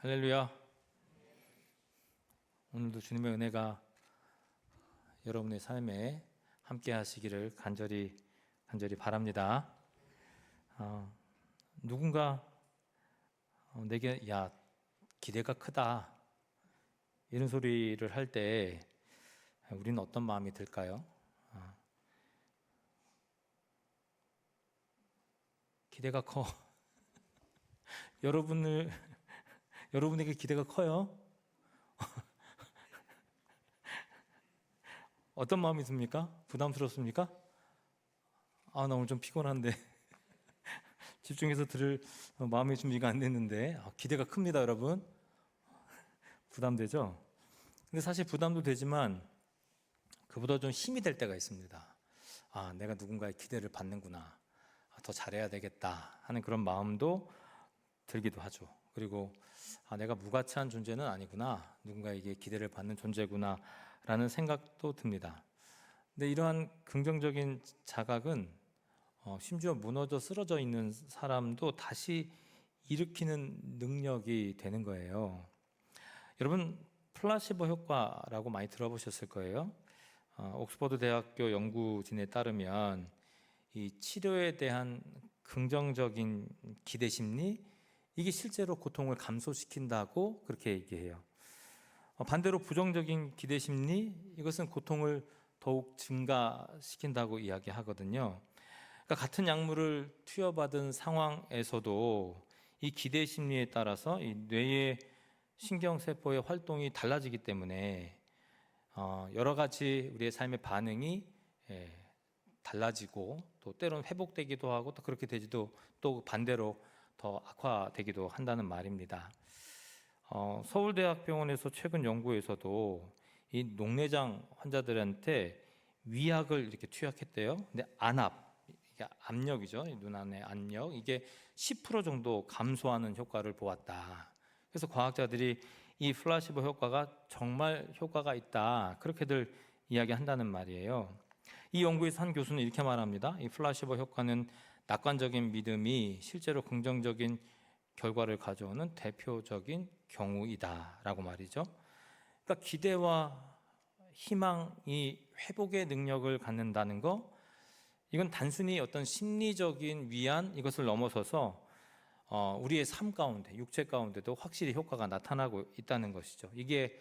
할렐루야. 오늘도 주님의 은혜가 여러분의 삶에 함께 하시기를 간절히 바랍니다. 누군가 내게 야 기대가 크다 이런 소리를 할 때 우리는 어떤 마음이 들까요? 기대가 커. 여러분에게 기대가 커요? 어떤 마음이 듭니까? 부담스럽습니까? 나 오늘 좀 피곤한데 집중해서 들을 마음의 준비가 안 됐는데 기대가 큽니다, 여러분. 부담되죠? 근데 사실 부담도 되지만 그보다 좀 힘이 될 때가 있습니다. 내가 누군가의 기대를 받는구나. 더 잘해야 되겠다 하는 그런 마음도 들기도 하죠. 그리고 내가 무가치한 존재는 아니구나, 누군가에게 기대를 받는 존재구나 라는 생각도 듭니다. 근데 이러한 긍정적인 자각은 심지어 무너져 쓰러져 있는 사람도 다시 일으키는 능력이 되는 거예요. 여러분, 플라시보 효과라고 많이 들어보셨을 거예요. 옥스퍼드 대학교 연구진에 따르면 이 치료에 대한 긍정적인 기대 심리, 이게 실제로 고통을 감소시킨다고 그렇게 얘기해요. 반대로 부정적인 기대 심리, 이것은 고통을 더욱 증가시킨다고 이야기하거든요. 그러니까 같은 약물을 투여받은 상황에서도 이 기대 심리에 따라서 이 뇌의 신경세포의 활동이 달라지기 때문에 여러 가지 우리의 삶의 반응이 달라지고 또 때로는 회복되기도 하고 또 그렇게 되지도 또 반대로 더 악화되기도 한다는 말입니다. 서울대학병원에서 최근 연구에서도 이 녹내장 환자들한테 위약을 이렇게 투약했대요. 근데 이게 압력이죠. 눈 안의 압력, 이게 10% 정도 감소하는 효과를 보았다. 그래서 과학자들이 이 플라시보 효과가 정말 효과가 있다, 그렇게들 이야기한다는 말이에요. 이 연구에서 한 교수는 이렇게 말합니다. 이 플라시보 효과는 낙관적인 믿음이 실제로 긍정적인 결과를 가져오는 대표적인 경우이다 라고 말이죠. 그러니까 기대와 희망이 회복의 능력을 갖는다는 거, 이건 단순히 어떤 심리적인 위안, 이것을 넘어서서 우리의 삶 가운데, 육체 가운데도 확실히 효과가 나타나고 있다는 것이죠. 이게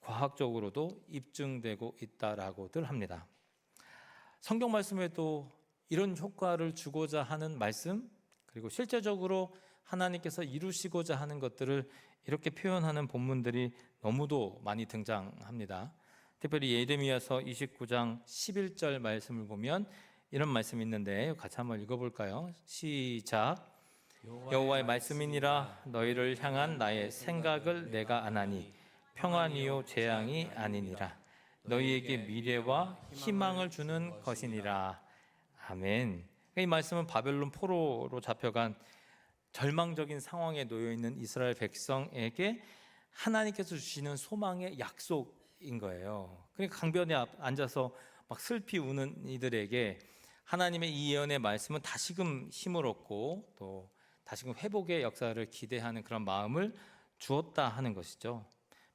과학적으로도 입증되고 있다라고들 합니다. 성경 말씀에도 이런 효과를 주고자 하는 말씀, 그리고 실제적으로 하나님께서 이루시고자 하는 것들을 이렇게 표현하는 본문들이 너무도 많이 등장합니다. 특별히 예레미야서 29장 11절 말씀을 보면 이런 말씀이 있는데 같이 한번 읽어볼까요? 시작. 여호와의 말씀이니라. 너희를 향한 나의 생각을 내가 아나니 평안이요 재앙이 아니니라. 너희에게 미래와 희망을 주는 것이니라. 아멘. 이 말씀은 바벨론 포로로 잡혀간 절망적인 상황에 놓여 있는 이스라엘 백성에게 하나님께서 주시는 소망의 약속인 거예요. 그러니까 강변에 앉아서 막 슬피 우는 이들에게 하나님의 이 예언의 말씀은 다시금 힘을 얻고 또 다시금 회복의 역사를 기대하는 그런 마음을 주었다 하는 것이죠.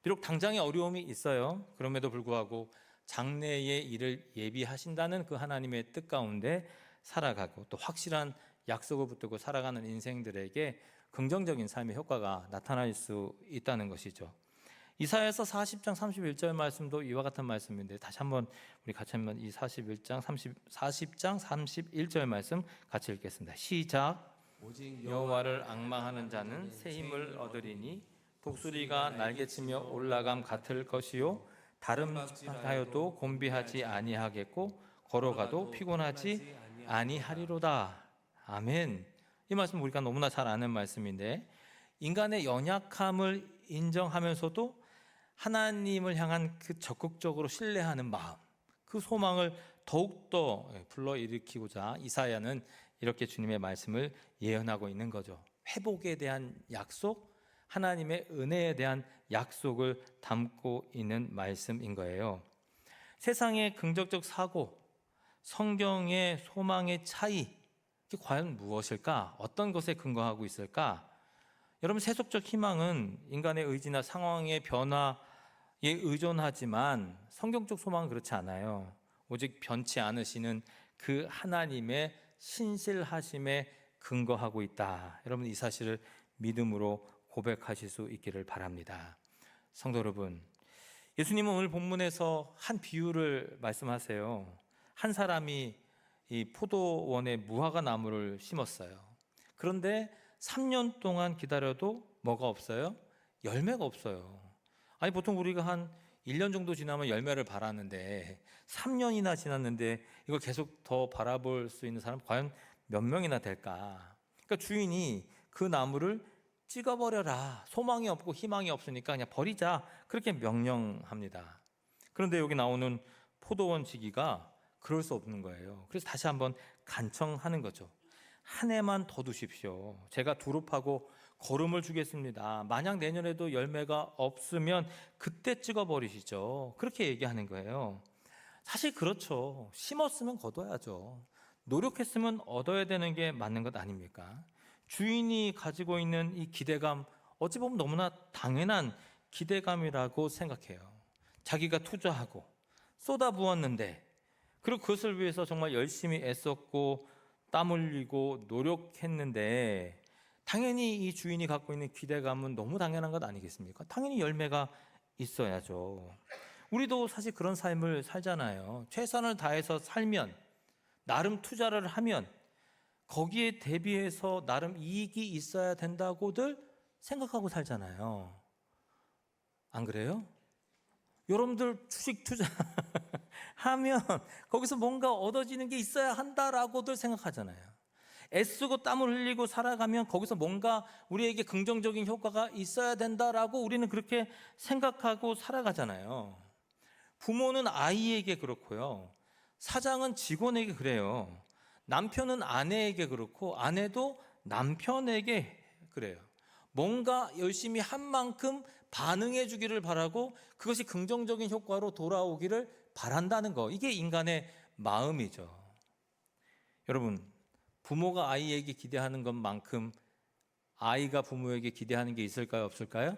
비록 당장의 어려움이 있어요. 그럼에도 불구하고 장래의 일을 예비하신다는 그 하나님의 뜻 가운데 살아가고 또 확실한 약속을 붙들고 살아가는 인생들에게 긍정적인 삶의 효과가 나타날 수 있다는 것이죠. 이사야서 40장 31절 말씀도 이와 같은 말씀인데 다시 한번 우리 같이 한번 이 40장 31절 말씀 같이 읽겠습니다. 시작. 오직 여호와를 앙망하는 자는 새 힘을 얻으리니 독수리가 날개치며 올라감 같을 것이요 다름하여도 곤비하지 아니하겠고 걸어가도 피곤하지 아니하리로다. 아멘. 이 말씀 우리가 너무나 잘 아는 말씀인데, 인간의 연약함을 인정하면서도 하나님을 향한 그 적극적으로 신뢰하는 마음, 그 소망을 더욱더 불러일으키고자 이사야는 이렇게 주님의 말씀을 예언하고 있는 거죠. 회복에 대한 약속, 하나님의 은혜에 대한 약속을 담고 있는 말씀인 거예요. 세상의 긍정적 사고, 성경의 소망의 차이, 이게 과연 무엇일까? 어떤 것에 근거하고 있을까? 여러분, 세속적 희망은 인간의 의지나 상황의 변화에 의존하지만 성경적 소망은 그렇지 않아요. 오직 변치 않으시는 그 하나님의 신실하심에 근거하고 있다. 여러분, 이 사실을 믿음으로 고백하실 수 있기를 바랍니다. 성도 여러분, 예수님은 오늘 본문에서 한 비유를 말씀하세요. 한 사람이 이 포도원에 무화과 나무를 심었어요. 그런데 3년 동안 기다려도 뭐가 없어요? 열매가 없어요. 아니, 보통 우리가 한 1년 정도 지나면 열매를 바라는데 3년이나 지났는데 이걸 계속 더 바라볼 수 있는 사람 과연 몇 명이나 될까? 그러니까 주인이 그 나무를 찍어버려라. 소망이 없고 희망이 없으니까 그냥 버리자. 그렇게 명령합니다. 그런데 여기 나오는 포도원 지기가 그럴 수 없는 거예요. 그래서 다시 한번 간청하는 거죠. 한 해만 더 두십시오. 제가 두릅하고 거름을 주겠습니다. 만약 내년에도 열매가 없으면 그때 찍어버리시죠. 그렇게 얘기하는 거예요. 사실 그렇죠. 심었으면 거둬야죠. 노력했으면 얻어야 되는 게 맞는 것 아닙니까? 주인이 가지고 있는 이 기대감, 어찌 보면 너무나 당연한 기대감이라고 생각해요. 자기가 투자하고 쏟아부었는데, 그리고 그것을 위해서 정말 열심히 애썼고 땀 흘리고 노력했는데, 당연히 이 주인이 갖고 있는 기대감은 너무 당연한 것 아니겠습니까? 당연히 열매가 있어야죠. 우리도 사실 그런 삶을 살잖아요. 최선을 다해서 살면, 나름 투자를 하면 거기에 대비해서 나름 이익이 있어야 된다고들 생각하고 살잖아요. 안 그래요? 여러분들 주식 투자 하면 거기서 뭔가 얻어지는 게 있어야 한다라고들 생각하잖아요. 애쓰고 땀을 흘리고 살아가면 거기서 뭔가 우리에게 긍정적인 효과가 있어야 된다라고 우리는 그렇게 생각하고 살아가잖아요. 부모는 아이에게 그렇고요. 사장은 직원에게 그래요. 남편은 아내에게 그렇고 아내도 남편에게 그래요. 뭔가 열심히 한 만큼 반응해 주기를 바라고 그것이 긍정적인 효과로 돌아오기를 바란다는 거. 이게 인간의 마음이죠. 여러분, 부모가 아이에게 기대하는 것만큼 아이가 부모에게 기대하는 게 있을까요? 없을까요?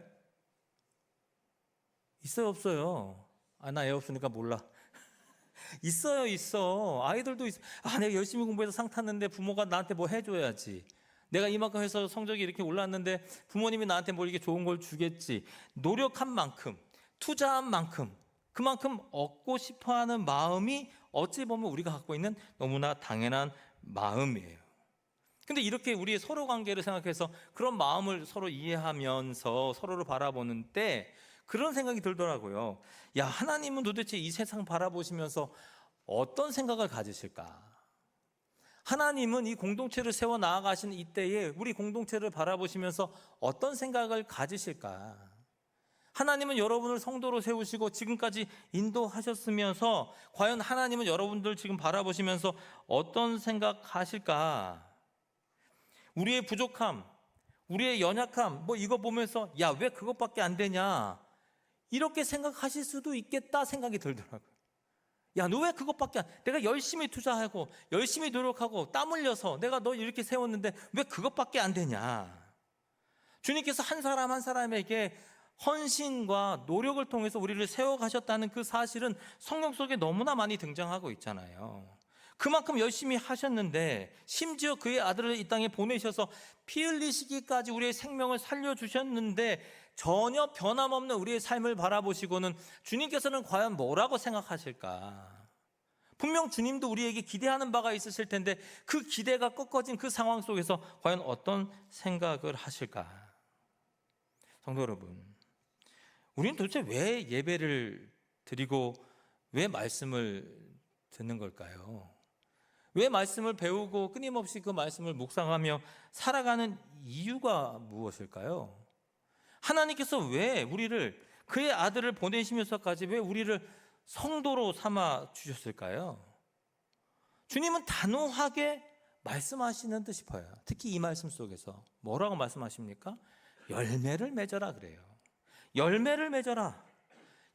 있어요, 없어요? 나 애 없으니까 몰라. 있어요, 있어. 아이들도 있어. 내가 열심히 공부해서 상 탔는데 부모가 나한테 뭐 해줘야지. 내가 이만큼 해서 성적이 이렇게 올랐는데 부모님이 나한테 뭐 이렇게 좋은 걸 주겠지. 노력한 만큼, 투자한 만큼, 그만큼 얻고 싶어하는 마음이 어찌 보면 우리가 갖고 있는 너무나 당연한 마음이에요. 근데 이렇게 우리의 서로 관계를 생각해서 그런 마음을 서로 이해하면서 서로를 바라보는 때 그런 생각이 들더라고요. 야, 하나님은 도대체 이 세상 바라보시면서 어떤 생각을 가지실까? 하나님은 이 공동체를 세워 나아가시는 이때에 우리 공동체를 바라보시면서 어떤 생각을 가지실까? 하나님은 여러분을 성도로 세우시고 지금까지 인도하셨으면서 과연 하나님은 여러분들 지금 바라보시면서 어떤 생각하실까? 우리의 부족함, 우리의 연약함, 뭐 이거 보면서 야, 왜 그것밖에 안 되냐? 이렇게 생각하실 수도 있겠다 생각이 들더라고요. 야, 너 왜 그것밖에 내가 열심히 투자하고 열심히 노력하고 땀 흘려서 내가 너 이렇게 세웠는데 왜 그것밖에 안 되냐? 주님께서 한 사람 한 사람에게 헌신과 노력을 통해서 우리를 세워가셨다는 그 사실은 성경 속에 너무나 많이 등장하고 있잖아요. 그만큼 열심히 하셨는데 심지어 그의 아들을 이 땅에 보내셔서 피 흘리시기까지 우리의 생명을 살려주셨는데 전혀 변함없는 우리의 삶을 바라보시고는 주님께서는 과연 뭐라고 생각하실까? 분명 주님도 우리에게 기대하는 바가 있으실 텐데 그 기대가 꺾어진 그 상황 속에서 과연 어떤 생각을 하실까? 성도 여러분, 우리는 도대체 왜 예배를 드리고 왜 말씀을 듣는 걸까요? 왜 말씀을 배우고 끊임없이 그 말씀을 묵상하며 살아가는 이유가 무엇일까요? 하나님께서 왜 우리를 그의 아들을 보내시면서까지 왜 우리를 성도로 삼아 주셨을까요? 주님은 단호하게 말씀하시는 듯 싶어요. 특히 이 말씀 속에서 뭐라고 말씀하십니까? 열매를 맺어라 그래요. 열매를 맺어라.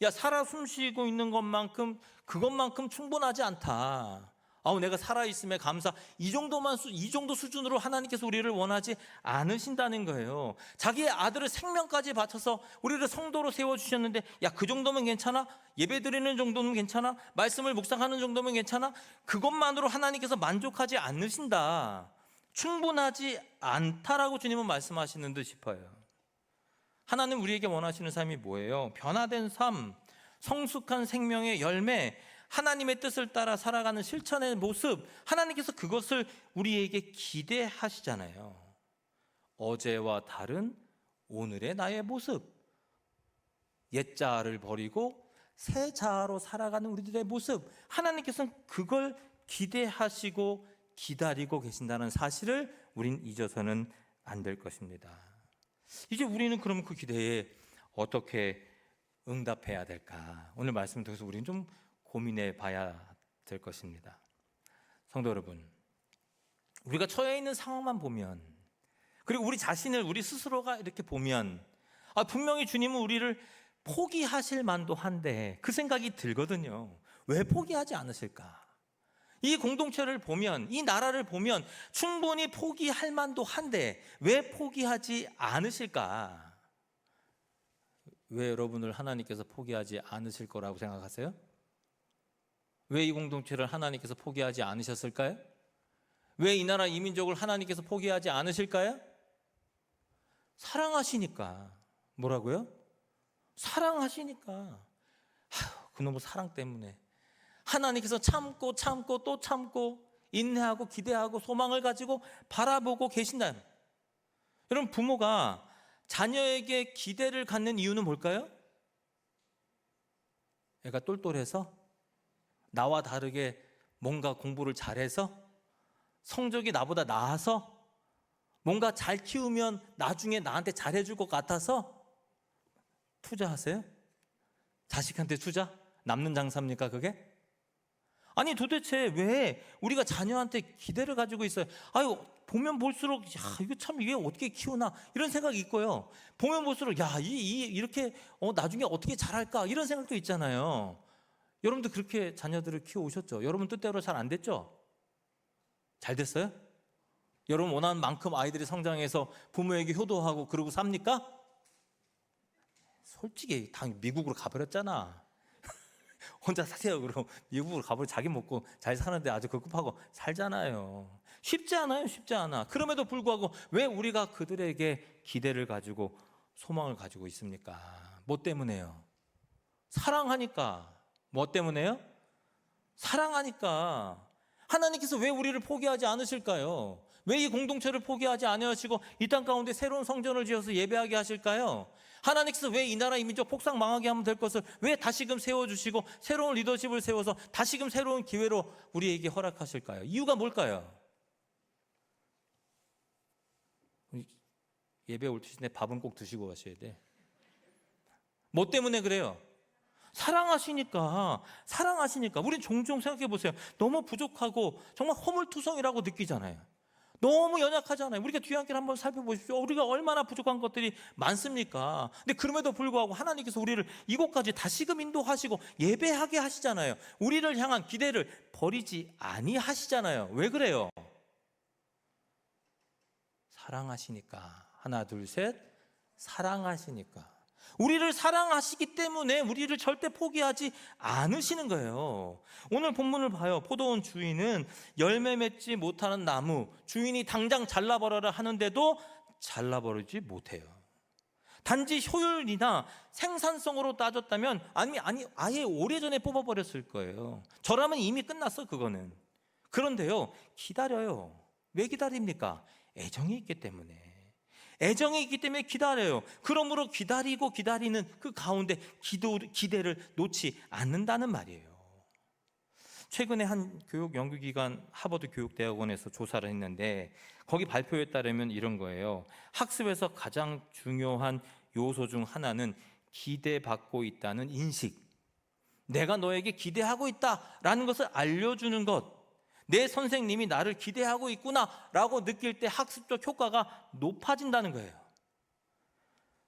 야, 살아 숨쉬고 있는 것만큼 그것만큼 충분하지 않다. 아우 내가 살아있음에 감사, 이 정도 수준으로 하나님께서 우리를 원하지 않으신다는 거예요. 자기의 아들을 생명까지 바쳐서 우리를 성도로 세워주셨는데, 야, 그 정도면 괜찮아? 예배 드리는 정도면 괜찮아? 말씀을 묵상하는 정도면 괜찮아? 그것만으로 하나님께서 만족하지 않으신다, 충분하지 않다라고 주님은 말씀하시는 듯 싶어요. 하나님 우리에게 원하시는 삶이 뭐예요? 변화된 삶, 성숙한 생명의 열매, 하나님의 뜻을 따라 살아가는 실천의 모습, 하나님께서 그것을 우리에게 기대하시잖아요. 어제와 다른 오늘의 나의 모습, 옛자아를 버리고 새 자아로 살아가는 우리들의 모습, 하나님께서는 그걸 기대하시고 기다리고 계신다는 사실을 우린 잊어서는 안 될 것입니다. 이제 우리는 그럼 그 기대에 어떻게 응답해야 될까? 오늘 말씀을 통해서 우리는 좀 고민해 봐야 될 것입니다. 성도 여러분, 우리가 처해 있는 상황만 보면, 그리고 우리 자신을 우리 스스로가 이렇게 보면, 분명히 주님은 우리를 포기하실 만도 한데 그 생각이 들거든요. 왜 포기하지 않으실까? 이 공동체를 보면, 이 나라를 보면 충분히 포기할 만도 한데 왜 포기하지 않으실까? 왜 여러분을 하나님께서 포기하지 않으실 거라고 생각하세요? 왜 이 공동체를 하나님께서 포기하지 않으셨을까요? 왜 이 나라 이 민족을 하나님께서 포기하지 않으실까요? 사랑하시니까. 뭐라고요? 사랑하시니까. 그놈의 사랑 때문에 하나님께서 참고 또 참고 인내하고 기대하고 소망을 가지고 바라보고 계신다. 여러분, 부모가 자녀에게 기대를 갖는 이유는 뭘까요? 애가 똘똘해서, 나와 다르게 뭔가 공부를 잘해서, 성적이 나보다 나아서, 뭔가 잘 키우면 나중에 나한테 잘해줄 것 같아서 투자하세요? 자식한테 투자? 남는 장사입니까 그게? 아니 도대체 왜 우리가 자녀한테 기대를 가지고 있어요? 아유, 보면 볼수록 이거 참 이게 어떻게 키우나 이런 생각이 있고요. 보면 볼수록 이렇게 나중에 어떻게 잘할까 이런 생각도 있잖아요. 여러분도 그렇게 자녀들을 키워오셨죠? 여러분 뜻대로 잘 안 됐죠? 잘 됐어요? 여러분 원하는 만큼 아이들이 성장해서 부모에게 효도하고 그러고 삽니까? 솔직히 다 미국으로 가버렸잖아. 혼자 사세요. 그럼 미국으로 가버려 자기 먹고 잘 사는데 아주 급급하고 살잖아요. 쉽지 않아요. 쉽지 않아. 그럼에도 불구하고 왜 우리가 그들에게 기대를 가지고 소망을 가지고 있습니까? 뭐 때문에요? 사랑하니까. 뭐 때문에요? 사랑하니까. 하나님께서 왜 우리를 포기하지 않으실까요? 왜 이 공동체를 포기하지 않으시고 이 땅 가운데 새로운 성전을 지어서 예배하게 하실까요? 하나님께서 왜 이 나라 이 민족 폭삭 망하게 하면 될 것을 왜 다시금 세워주시고 새로운 리더십을 세워서 다시금 새로운 기회로 우리에게 허락하실까요? 이유가 뭘까요? 예배 올 때 밥은 꼭 드시고 가셔야 돼. 뭐 때문에 그래요? 사랑하시니까. 우린 종종 생각해 보세요. 너무 부족하고 정말 허물투성이라고 느끼잖아요. 너무 연약하잖아요. 우리가 뒤안길 한번 살펴보십시오. 우리가 얼마나 부족한 것들이 많습니까? 근데 그럼에도 불구하고 하나님께서 우리를 이곳까지 다시금 인도하시고 예배하게 하시잖아요. 우리를 향한 기대를 버리지 아니하시잖아요. 왜 그래요? 사랑하시니까. 하나 둘 셋. 사랑하시니까. 우리를 사랑하시기 때문에 우리를 절대 포기하지 않으시는 거예요. 오늘 본문을 봐요. 포도원 주인은 열매 맺지 못하는 나무, 주인이 당장 잘라버려라 하는데도 잘라버리지 못해요. 단지 효율이나 생산성으로 따졌다면 아예 오래전에 뽑아버렸을 거예요. 저라면 이미 끝났어 그거는. 그런데요, 기다려요. 왜 기다립니까? 애정이 있기 때문에. 애정이 있기 때문에 기다려요. 그러므로 기다리고 기다리는 그 가운데 기대를 놓지 않는다는 말이에요. 최근에 한 연구기관 하버드 교육대학원에서 조사를 했는데 거기 발표에 따르면 이런 거예요. 학습에서 가장 중요한 요소 중 하나는 기대받고 있다는 인식. 내가 너에게 기대하고 있다라는 것을 알려주는 것. 내 선생님이 나를 기대하고 있구나라고 느낄 때 학습적 효과가 높아진다는 거예요.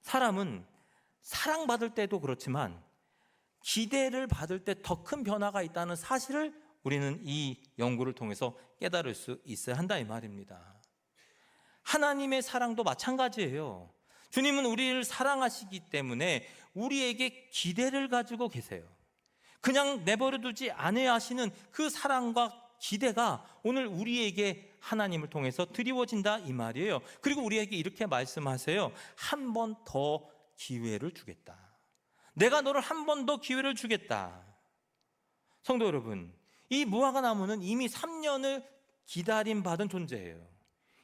사람은 사랑받을 때도 그렇지만 기대를 받을 때 더 큰 변화가 있다는 사실을 우리는 이 연구를 통해서 깨달을 수 있어야 한다 이 말입니다. 하나님의 사랑도 마찬가지예요. 주님은 우리를 사랑하시기 때문에 우리에게 기대를 가지고 계세요. 그냥 내버려두지 않아야 하시는 그 사랑과 기대가 오늘 우리에게 하나님을 통해서 드리워진다 이 말이에요. 그리고 우리에게 이렇게 말씀하세요. 한 번 더 기회를 주겠다. 내가 너를 한 번 더 기회를 주겠다. 성도 여러분, 이 무화과 나무는 이미 3년을 기다림 받은 존재예요.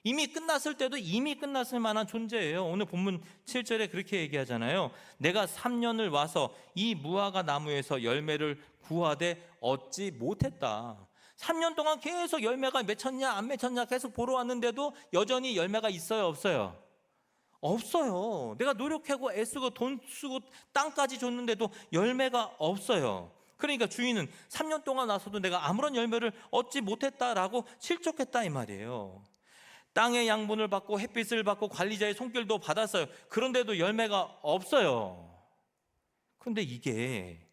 이미 끝났을 때도 이미 끝났을 만한 존재예요. 오늘 본문 7절에 그렇게 얘기하잖아요. 내가 3년을 와서 이 무화과 나무에서 열매를 구하되 얻지 못했다. 3년 동안 계속 열매가 맺혔냐 안 맺혔냐 계속 보러 왔는데도 여전히 열매가 있어요 없어요? 없어요. 내가 노력하고 애쓰고 돈 쓰고 땅까지 줬는데도 열매가 없어요. 그러니까 주인은 3년 동안 와서도 내가 아무런 열매를 얻지 못했다라고 실족했다 이 말이에요. 땅의 양분을 받고 햇빛을 받고 관리자의 손길도 받았어요. 그런데도 열매가 없어요. 그런데 이게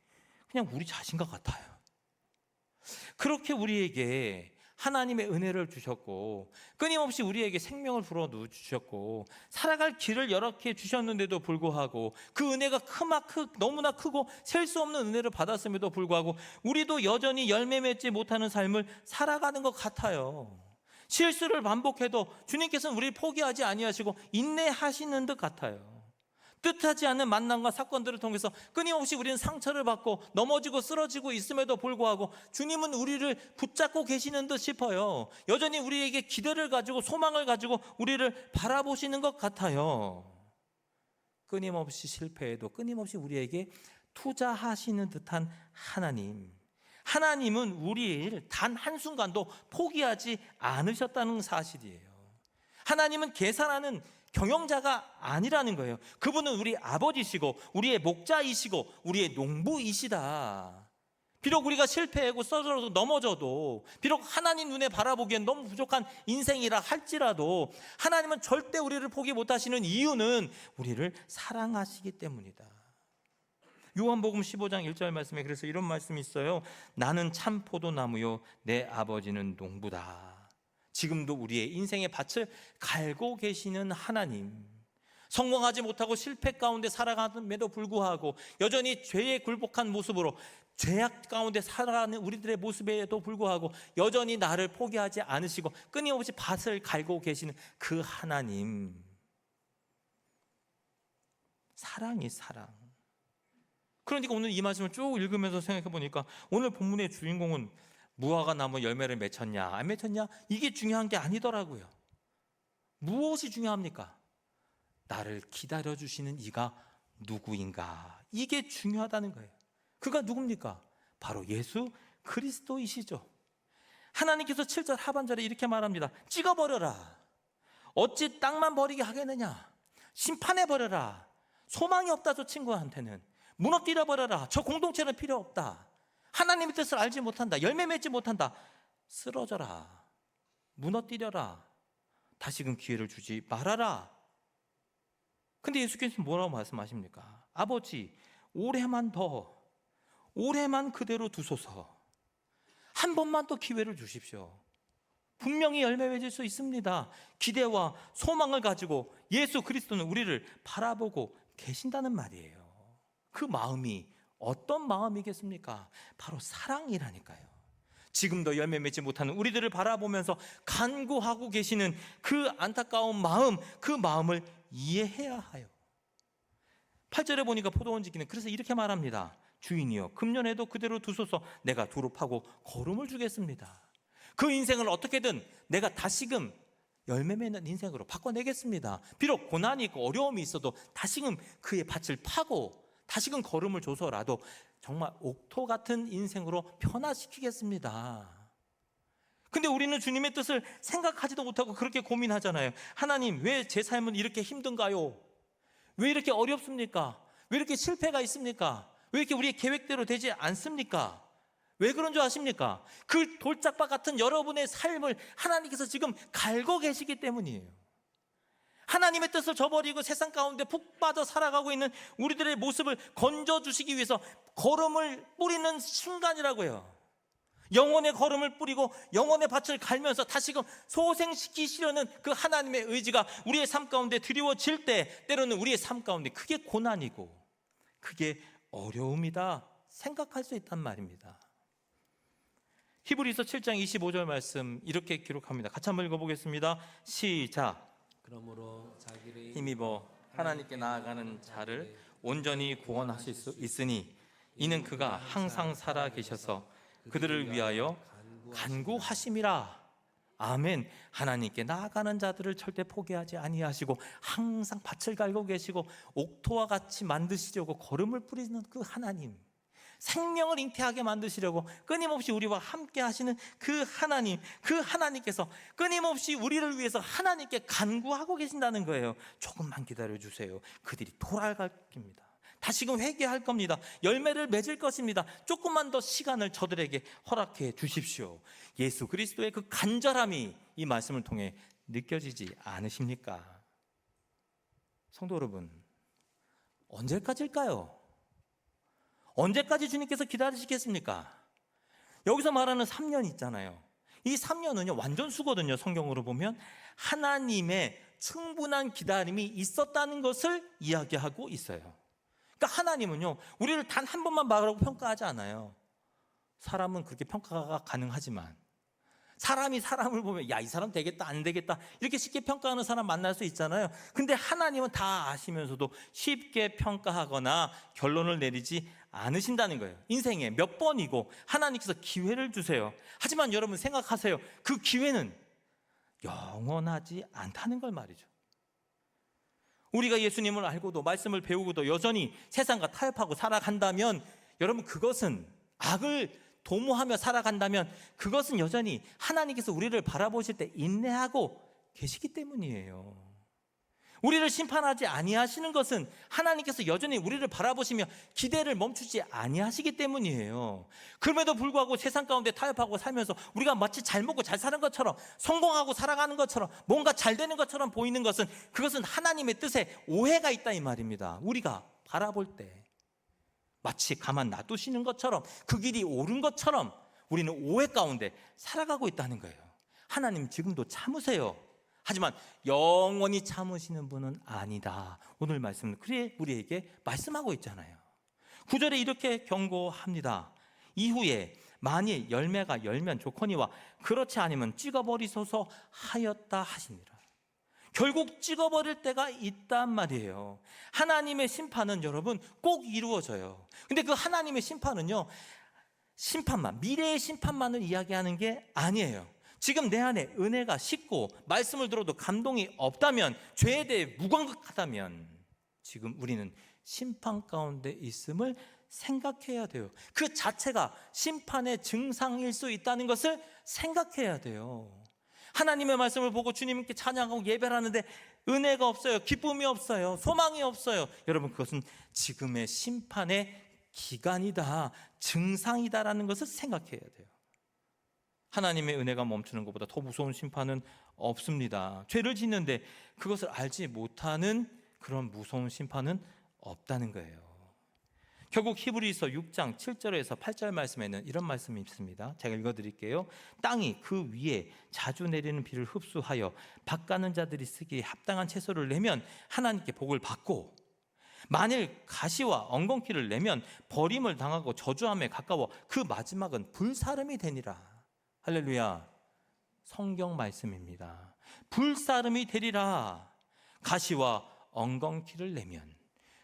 그냥 우리 자신과 같아요. 그렇게 우리에게 하나님의 은혜를 주셨고 끊임없이 우리에게 생명을 불어넣어 주셨고 살아갈 길을 여러 개 주셨는데도 불구하고 그 은혜가 너무나 크고 셀 수 없는 은혜를 받았음에도 불구하고 우리도 여전히 열매 맺지 못하는 삶을 살아가는 것 같아요. 실수를 반복해도 주님께서는 우리를 포기하지 아니하시고 인내하시는 듯 같아요. 뜻하지 않은 만남과 사건들을 통해서 끊임없이 우리는 상처를 받고 넘어지고 쓰러지고 있음에도 불구하고 주님은 우리를 붙잡고 계시는 듯 싶어요. 여전히 우리에게 기대를 가지고 소망을 가지고 우리를 바라보시는 것 같아요. 끊임없이 실패해도 끊임없이 우리에게 투자하시는 듯한 하나님은 우리를 단 한순간도 포기하지 않으셨다는 사실이에요. 하나님은 계산하는 경영자가 아니라는 거예요. 그분은 우리 아버지시고 우리의 목자이시고 우리의 농부이시다. 비록 우리가 실패하고 써져도 넘어져도 비록 하나님 눈에 바라보기엔 너무 부족한 인생이라 할지라도 하나님은 절대 우리를 포기 못하시는 이유는 우리를 사랑하시기 때문이다. 요한복음 15장 1절 말씀에 그래서 이런 말씀이 있어요. 나는 참 포도나무요 내 아버지는 농부다. 지금도 우리의 인생의 밭을 갈고 계시는 하나님, 성공하지 못하고 실패 가운데 살아감에도 불구하고 여전히 죄에 굴복한 모습으로 죄악 가운데 살아가는 우리들의 모습에도 불구하고 여전히 나를 포기하지 않으시고 끊임없이 밭을 갈고 계시는 그 하나님, 사랑이 사랑. 그러니까 오늘 이 말씀을 쭉 읽으면서 생각해 보니까 오늘 본문의 주인공은 무화과 나무 열매를 맺혔냐 안 맺혔냐 이게 중요한 게 아니더라고요. 무엇이 중요합니까? 나를 기다려주시는 이가 누구인가, 이게 중요하다는 거예요. 그가 누굽니까? 바로 예수 그리스도이시죠. 하나님께서 7절 하반절에 이렇게 말합니다. 찍어버려라. 어찌 땅만 버리게 하겠느냐. 심판해버려라. 소망이 없다. 저 친구한테는 무너뜨려버려라. 저 공동체는 필요 없다. 하나님의 뜻을 알지 못한다. 열매 맺지 못한다. 쓰러져라. 무너뜨려라. 다시금 기회를 주지 말아라. 근데 예수께서는 뭐라고 말씀하십니까? 아버지, 올해만 그대로 두소서. 한 번만 더 기회를 주십시오. 분명히 열매 맺을 수 있습니다. 기대와 소망을 가지고 예수 그리스도는 우리를 바라보고 계신다는 말이에요. 그 마음이 어떤 마음이겠습니까? 바로 사랑이라니까요. 지금도 열매 맺지 못하는 우리들을 바라보면서 간구하고 계시는 그 안타까운 마음, 그 마음을 이해해야 해요. 8절에 보니까 포도원 지기는 그래서 이렇게 말합니다. 주인이여, 금년에도 그대로 두소서. 내가 두루 파고 거름을 주겠습니다. 그 인생을 어떻게든 내가 다시금 열매 맺는 인생으로 바꿔내겠습니다. 비록 고난이 있고 어려움이 있어도 다시금 그의 밭을 파고 다시금 걸음을 줘서라도 정말 옥토 같은 인생으로 변화시키겠습니다. 근데 우리는 주님의 뜻을 생각하지도 못하고 그렇게 고민하잖아요. 하나님, 왜 제 삶은 이렇게 힘든가요? 왜 이렇게 어렵습니까? 왜 이렇게 실패가 있습니까? 왜 이렇게 우리의 계획대로 되지 않습니까? 왜 그런 줄 아십니까? 그 돌짝밭 같은 여러분의 삶을 하나님께서 지금 갈고 계시기 때문이에요. 하나님의 뜻을 저버리고 세상 가운데 푹 빠져 살아가고 있는 우리들의 모습을 건져주시기 위해서 거름을 뿌리는 순간이라고요. 영혼의 걸음을 뿌리고 영혼의 밭을 갈면서 다시금 소생시키시려는 그 하나님의 의지가 우리의 삶 가운데 드리워질 때 때로는 우리의 삶 가운데 그게 고난이고 그게 어려움이다 생각할 수 있단 말입니다. 히브리서 7장 25절 말씀 이렇게 기록합니다. 같이 한번 읽어보겠습니다. 시작. 그러므로 자기를 힘입어 하나님께 나아가는 자를 온전히 구원하실 수 있으니 이는 그가 항상 살아 계셔서 그들을 위하여 간구하심이라. 아멘. 하나님께 나아가는 자들을 절대 포기하지 아니하시고 항상 밭을 갈고 계시고 옥토와 같이 만드시려고 걸음을 뿌리는 그 하나님, 생명을 잉태하게 만드시려고 끊임없이 우리와 함께 하시는 그 하나님, 그 하나님께서 끊임없이 우리를 위해서 하나님께 간구하고 계신다는 거예요. 조금만 기다려주세요. 그들이 돌아갈 겁니다. 다시금 회개할 겁니다. 열매를 맺을 것입니다. 조금만 더 시간을 저들에게 허락해 주십시오. 예수 그리스도의 그 간절함이 이 말씀을 통해 느껴지지 않으십니까? 성도 여러분, 언제까지일까요? 언제까지 주님께서 기다리시겠습니까? 여기서 말하는 3년 있잖아요. 이 3년은요 완전 수거든요. 성경으로 보면 하나님의 충분한 기다림이 있었다는 것을 이야기하고 있어요. 그러니까 하나님은요 우리를 단 한 번만 바라고 평가하지 않아요. 사람은 그렇게 평가가 가능하지만 사람이 사람을 보면 야, 이 사람 되겠다 안 되겠다 이렇게 쉽게 평가하는 사람 만날 수 있잖아요. 근데 하나님은 다 아시면서도 쉽게 평가하거나 결론을 내리지 않으신다는 거예요. 인생에 몇 번이고 하나님께서 기회를 주세요. 하지만 여러분 생각하세요. 그 기회는 영원하지 않다는 걸 말이죠. 우리가 예수님을 알고도 말씀을 배우고도 여전히 세상과 타협하고 살아간다면 여러분 그것은 악을 도모하며 살아간다면 그것은 여전히 하나님께서 우리를 바라보실 때 인내하고 계시기 때문이에요. 우리를 심판하지 아니하시는 것은 하나님께서 여전히 우리를 바라보시며 기대를 멈추지 아니하시기 때문이에요. 그럼에도 불구하고 세상 가운데 타협하고 살면서 우리가 마치 잘 먹고 잘 사는 것처럼 성공하고 살아가는 것처럼 뭔가 잘 되는 것처럼 보이는 것은 그것은 하나님의 뜻에 오해가 있다 이 말입니다. 우리가 바라볼 때 마치 가만 놔두시는 것처럼 그 길이 옳은 것처럼 우리는 오해 가운데 살아가고 있다는 거예요. 하나님 지금도 참으세요. 하지만 영원히 참으시는 분은 아니다. 오늘 말씀은 그래 우리에게 말씀하고 있잖아요. 9절에 이렇게 경고합니다. 이후에 만일 열매가 열면 좋거니와 그렇지 않으면 찍어버리소서 하였다 하시니라. 결국 찍어버릴 때가 있단 말이에요. 하나님의 심판은 여러분 꼭 이루어져요. 근데 그 하나님의 심판은요 심판만, 미래의 심판만을 이야기하는 게 아니에요. 지금 내 안에 은혜가 식고 말씀을 들어도 감동이 없다면, 죄에 대해 무감각하다면 지금 우리는 심판 가운데 있음을 생각해야 돼요. 그 자체가 심판의 증상일 수 있다는 것을 생각해야 돼요. 하나님의 말씀을 보고 주님께 찬양하고 예배를 하는데 은혜가 없어요. 기쁨이 없어요. 소망이 없어요. 여러분 그것은 지금의 심판의 기간이다, 증상이다라는 것을 생각해야 돼요. 하나님의 은혜가 멈추는 것보다 더 무서운 심판은 없습니다. 죄를 짓는데 그것을 알지 못하는 그런 무서운 심판은 없다는 거예요. 결국 히브리서 6장 7절에서 8절 말씀에는 이런 말씀이 있습니다. 제가 읽어드릴게요. 땅이 그 위에 자주 내리는 비를 흡수하여 밭 가는 자들이 쓰기에 합당한 채소를 내면 하나님께 복을 받고, 만일 가시와 엉겅퀴를 내면 버림을 당하고 저주함에 가까워 그 마지막은 불사름이 되니라. 할렐루야. 성경 말씀입니다. 불사름이 되리라. 가시와 엉겅퀴를 내면,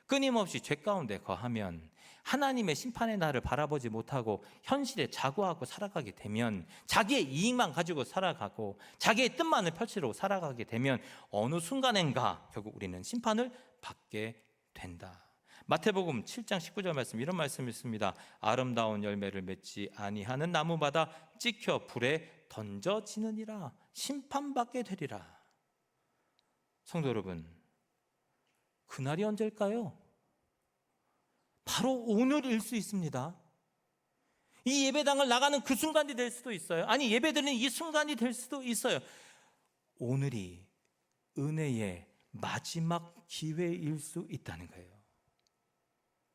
끊임없이 죄 가운데 거하면, 하나님의 심판의 날을 바라보지 못하고 현실에 자고하고 살아가게 되면, 자기의 이익만 가지고 살아가고 자기의 뜻만을 펼치려고 살아가게 되면 어느 순간엔가 결국 우리는 심판을 받게 된다. 마태복음 7장 19절 말씀, 이런 말씀이 있습니다. 아름다운 열매를 맺지 아니하는 나무마다 찍혀 불에 던져지느니라. 심판받게 되리라. 성도 여러분, 그날이 언제일까요? 바로 오늘일 수 있습니다. 이 예배당을 나가는 그 순간이 될 수도 있어요. 아니, 예배드리는 이 순간이 될 수도 있어요. 오늘이 은혜의 마지막 기회일 수 있다는 거예요.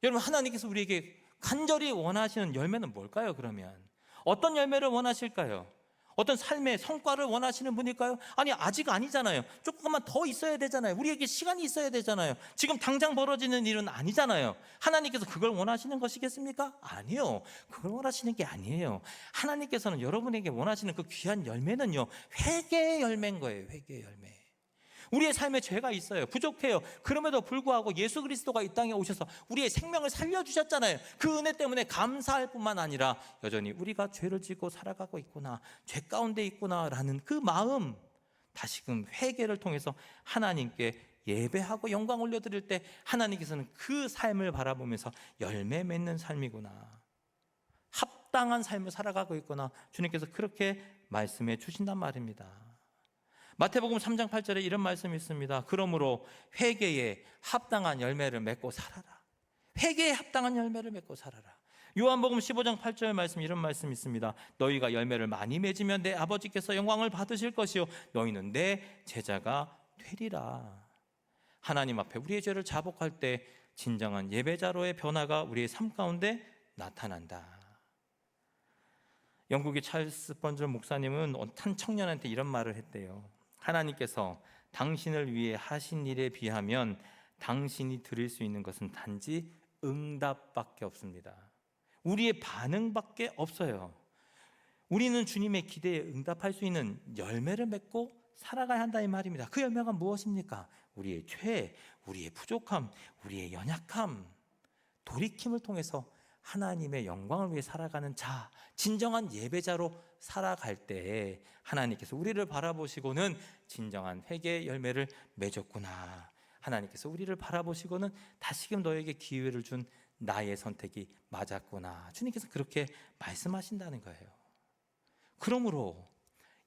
여러분, 하나님께서 우리에게 간절히 원하시는 열매는 뭘까요? 그러면 어떤 열매를 원하실까요? 어떤 삶의 성과를 원하시는 분일까요? 아니, 아직 아니잖아요. 조금만 더 있어야 되잖아요. 우리에게 시간이 있어야 되잖아요. 지금 당장 벌어지는 일은 아니잖아요. 하나님께서 그걸 원하시는 것이겠습니까? 아니요. 그걸 원하시는 게 아니에요. 하나님께서는 여러분에게 원하시는 그 귀한 열매는요, 회개의 열매인 거예요. 회개의 열매. 우리의 삶에 죄가 있어요. 부족해요. 그럼에도 불구하고 예수 그리스도가 이 땅에 오셔서 우리의 생명을 살려주셨잖아요. 그 은혜 때문에 감사할 뿐만 아니라 여전히 우리가 죄를 짓고 살아가고 있구나, 죄 가운데 있구나라는 그 마음, 다시금 회개를 통해서 하나님께 예배하고 영광 올려드릴 때 하나님께서는 그 삶을 바라보면서 열매 맺는 삶이구나, 합당한 삶을 살아가고 있구나, 주님께서 그렇게 말씀해 주신단 말입니다. 마태복음 3장 8절에 이런 말씀이 있습니다. 그러므로 회개에 합당한 열매를 맺고 살아라. 회개에 합당한 열매를 맺고 살아라. 요한복음 15장 8절 말씀, 이런 말씀이 있습니다. 너희가 열매를 많이 맺으면 내 아버지께서 영광을 받으실 것이요 너희는 내 제자가 되리라. 하나님 앞에 우리의 죄를 자복할 때 진정한 예배자로의 변화가 우리의 삶 가운데 나타난다. 영국의 찰스 번절 목사님은 한 청년한테 이런 말을 했대요. 하나님께서 당신을 위해 하신 일에 비하면 당신이 드릴 수 있는 것은 단지 응답밖에 없습니다. 우리의 반응밖에 없어요. 우리는 주님의 기대에 응답할 수 있는 열매를 맺고 살아가야 한다 이 말입니다. 그 열매가 무엇입니까? 우리의 죄, 우리의 부족함, 우리의 연약함, 돌이킴을 통해서 하나님의 영광을 위해 살아가는 자, 진정한 예배자로 살아갈 때 하나님께서 우리를 바라보시고는 진정한 회개의 열매를 맺었구나, 하나님께서 우리를 바라보시고는 다시금 너에게 기회를 준 나의 선택이 맞았구나, 주님께서 그렇게 말씀하신다는 거예요. 그러므로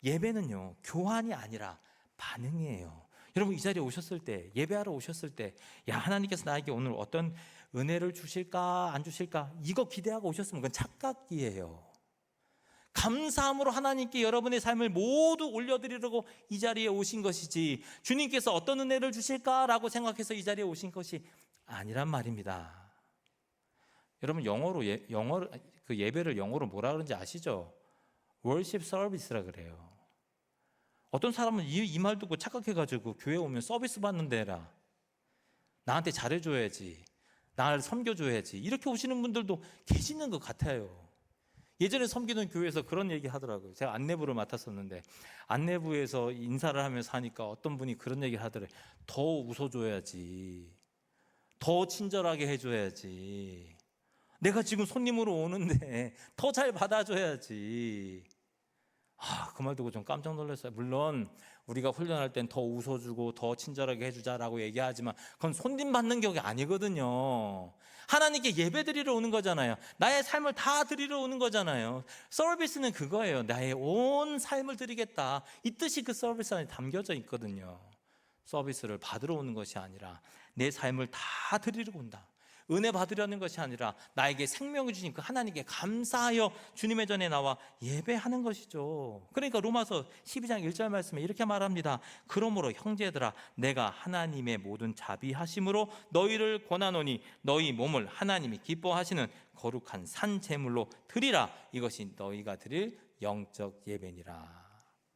예배는요, 교환이 아니라 반응이에요. 여러분, 이 자리에 오셨을 때, 예배하러 오셨을 때, 야, 하나님께서 나에게 오늘 어떤 은혜를 주실까 안 주실까, 이거 기대하고 오셨으면 그건 착각이에요. 감사함으로 하나님께 여러분의 삶을 모두 올려드리려고 이 자리에 오신 것이지, 주님께서 어떤 은혜를 주실까라고 생각해서 이 자리에 오신 것이 아니란 말입니다. 여러분, 그 예배를 영어로 뭐라 그러는지 아시죠? worship service라 그래요. 어떤 사람은 이 말 듣고 착각해가지고 교회 오면 서비스 받는 데라, 나한테 잘해줘야지, 나를 섬겨줘야지, 이렇게 오시는 분들도 계시는 것 같아요. 예전에 섬기는 교회에서 그런 얘기 하더라고요. 제가 안내부를 맡았었는데 안내부에서 인사를 하면서 하니까 어떤 분이 그런 얘기를 하더래요. 더 웃어줘야지, 더 친절하게 해줘야지, 내가 지금 손님으로 오는데 더 잘 받아줘야지. 그 말 듣고 좀 깜짝 놀랐어요. 물론 우리가 훈련할 땐 더 웃어주고 더 친절하게 해주자라고 얘기하지만 그건 손님 받는 격이 아니거든요. 하나님께 예배 드리러 오는 거잖아요. 나의 삶을 다 드리러 오는 거잖아요. 서비스는 그거예요. 나의 온 삶을 드리겠다, 이 뜻이 그 서비스 안에 담겨져 있거든요. 서비스를 받으러 오는 것이 아니라 내 삶을 다 드리러 온다, 은혜 받으려는 것이 아니라 나에게 생명을 주신 그 하나님께 감사하여 주님의 전에 나와 예배하는 것이죠. 그러니까 로마서 12장 1절 말씀에 이렇게 말합니다. 그러므로 형제들아, 내가 하나님의 모든 자비하심으로 너희를 권하노니 너희 몸을 하나님이 기뻐하시는 거룩한 산 제물로 드리라. 이것이 너희가 드릴 영적 예배니라.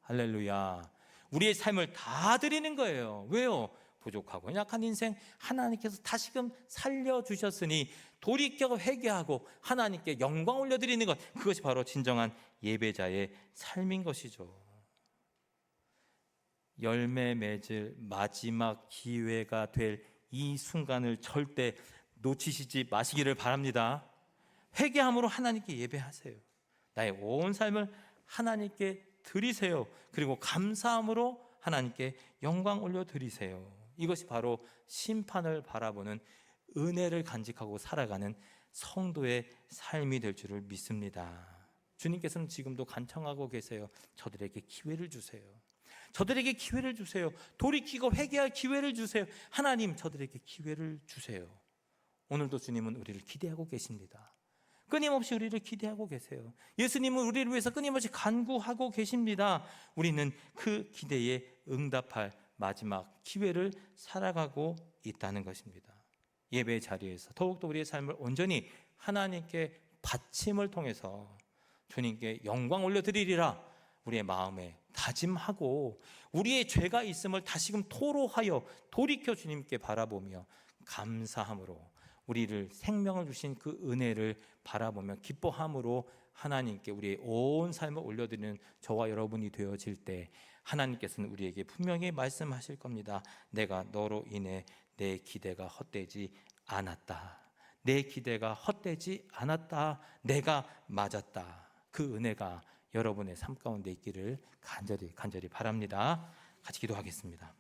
할렐루야. 우리의 삶을 다 드리는 거예요. 왜요? 부족하고 약한 인생 하나님께서 다시금 살려주셨으니 돌이켜 회개하고 하나님께 영광 올려드리는 것, 그것이 바로 진정한 예배자의 삶인 것이죠. 열매 맺을 마지막 기회가 될 이 순간을 절대 놓치시지 마시기를 바랍니다. 회개함으로 하나님께 예배하세요. 나의 온 삶을 하나님께 드리세요. 그리고 감사함으로 하나님께 영광 올려드리세요. 이것이 바로 심판을 바라보는 은혜를 간직하고 살아가는 성도의 삶이 될 줄을 믿습니다. 주님께서는 지금도 간청하고 계세요. 저들에게 기회를 주세요. 저들에게 기회를 주세요. 돌이키고 회개할 기회를 주세요. 하나님, 저들에게 기회를 주세요. 오늘도 주님은 우리를 기대하고 계십니다. 끊임없이 우리를 기대하고 계세요. 예수님은 우리를 위해서 끊임없이 간구하고 계십니다. 우리는 그 기대에 응답할 마지막 기회를 살아가고 있다는 것입니다. 예배의 자리에서 더욱더 우리의 삶을 온전히 하나님께 바침을 통해서 주님께 영광 올려드리리라 우리의 마음에 다짐하고 우리의 죄가 있음을 다시금 토로하여 돌이켜 주님께 바라보며 감사함으로 우리를 생명을 주신 그 은혜를 바라보며 기뻐함으로 하나님께 우리의 온 삶을 올려드리는 저와 여러분이 되어질 때 하나님께서는 우리에게 분명히 말씀하실 겁니다. 내가 너로 인해 내 기대가 헛되지 않았다. 내 기대가 헛되지 않았다. 내가 맞았다. 그 은혜가 여러분의 삶 가운데 있기를 간절히 바랍니다. 같이 기도하겠습니다.